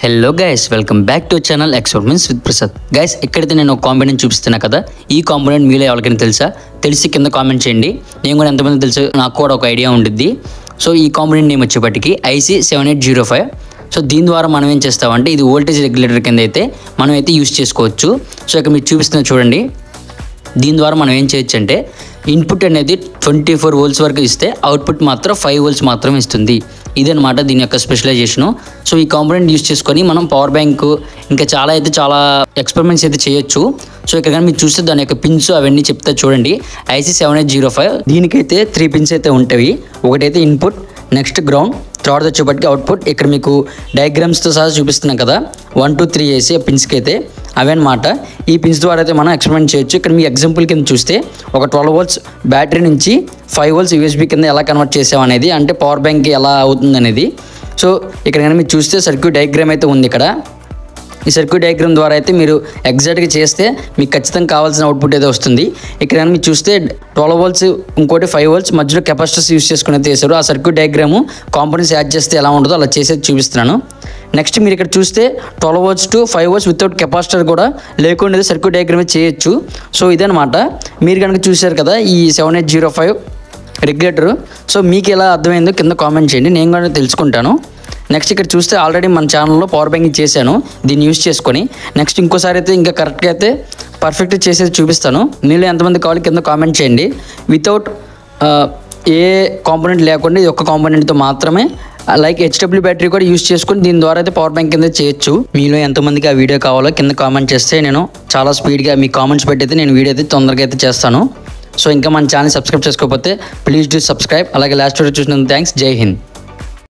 Hello guys, welcome back to channel experiments with Prasad. Guys, ఎక్కడైతే నేను ఒక కాంపోనెంట్ చూపిస్తున్నా కదా, ఈ కాంపోనెంట్ మీలో ఎవరికైనా తెలుసా? తెలిసి కింద కామెంట్ చేయండి. నేను కూడా ఎంతమంది తెలుసు, నాకు కూడా ఒక ఐడియా ఉండిద్ది. సో ఈ కాంపోనెంట్ నేమ్ వచ్చేప్పటికి IC7805. సో దీని ద్వారా మనం ఏం చేస్తామంటే, ఇది వోల్టేజ్ రెగ్యులేటర్ కింద అయితే మనం అయితే యూస్ చేసుకోవచ్చు. సో ఇక్కడ మీరు చూపిస్తున్నా చూడండి. దీని ద్వారా మనం ఏం చేయొచ్చు అంటే, ఇన్పుట్ అనేది 24 వోల్ట్స్ వరకు ఇస్తే అవుట్పుట్ మాత్రం 5 వోల్ట్స్ మాత్రం ఇస్తుంది. ఇదనమాట దీని యొక్క స్పెషలైజేషను. సో ఈ కాంపోనెంట్ యూస్ చేసుకొని మనం పవర్ బ్యాంక్ ఇంకా చాలా ఎక్స్పెరిమెంట్స్ అయితే చేయొచ్చు. సో ఇక్కడ కానీ మీరు చూస్తే దాని యొక్క పిన్స్ అవన్నీ చెప్తే చూడండి. IC7805 దీనికైతే 3 పిన్స్ అయితే ఉంటాయి. ఒకటైతే ఇన్పుట్, నెక్స్ట్ గ్రౌండ్, తర్వాత వచ్చేప్పటికి అవుట్పుట్. ఇక్కడ మీకు డయాగ్రామ్స్తో సహా చూపిస్తున్నాం కదా, 1 2 3 వేసి ఆ పిన్స్కి అయితే అవన్నమాట. ఈ పిన్స్ ద్వారా అయితే మనం ఎక్స్పెరిమెంట్ చేయొచ్చు. ఇక్కడ మీ ఎగ్జాంపుల్ కింద చూస్తే ఒక 12 వోల్ట్స్ బ్యాటరీ నుంచి 5 వోల్ట్స్ USB కింద ఎలా కన్వర్ట్ చేసామనేది, అంటే పవర్ బ్యాంక్ ఎలా అవుతుంది అనేది. సో ఇక్కడ కానీ మీరు చూస్తే సర్క్యూట్ డయాగ్రామ్ అయితే ఉంది. ఇక్కడ ఈ సర్క్యూట్ డయాగ్రామ్ ద్వారా అయితే మీరు ఎగ్జాక్ట్గా చేస్తే మీకు ఖచ్చితంగా కావాల్సిన అవుట్పుట్ అయితే వస్తుంది. ఇక్కడ కానీ మీరు చూస్తే 12 వోల్ట్స్, ఇంకోటి 5 వోల్ట్స్ మధ్యలో కెపాసిటర్స్ యూస్ చేసుకుని అయితే చేశారు. ఆ సర్క్యూట్ డయాగ్రాము కాంపోనెంట్స్ యాడ్ చేస్తే ఎలా ఉంటుందో అలా చేసేది చూపిస్తున్నాను. నెక్స్ట్ మీరు ఇక్కడ చూస్తే 12 volts to 5 volts without capacitor కూడా లేకుండా సర్క్యూట్ డయాగ్రామ్ చేయొచ్చు. సో ఇదనమాట. మీరు కనుక చూశారు కదా ఈ 7805 రెగ్యులేటర్. సో మీకు ఎలా అర్థమైందో కింద కామెంట్ చేయండి, నేను కూడా తెలుసుకుంటాను. నెక్స్ట్ ఇక్కడ చూస్తే ఆల్రెడీ మన ఛానల్లో పవర్ బ్యాంకింగ్ చేశాను దీన్ని యూస్ చేసుకొని. నెక్స్ట్ ఇంకోసారి అయితే ఇంకా కరెక్ట్గా అయితే పర్ఫెక్ట్గా చేసేది చూపిస్తాను. మీలో ఎంతమంది కావాలి కింద కామెంట్ చేయండి. వితౌట్ ఏ కాంపోనెంట్ లేకుండా ఈ ఒక్క కాంపోనెంట్తో మాత్రమే, లైక్ HW బ్యాటరీ కూడా యూస్ చేసుకుని దీని ద్వారా అయితే పవర్ బ్యాంక్ కింద చేయొచ్చు. మీలో ఎంతమందికి ఆ వీడియో కావాలో కింద కామెంట్ చేస్తే నేను చాలా స్పీడ్గా మీ కామెంట్స్ పెట్టి అయితే నేను వీడియో అయితే తొందరగా అయితే చేస్తాను. సో ఇంకా మన ఛానల్ సబ్స్క్రైబ్ చేసుకోకపోతే ప్లీజ్ డూ సబ్స్క్రైబ్. అలాగే లాస్ట్ వీడియో చూసినందుకు థ్యాంక్స్. జై హింద్.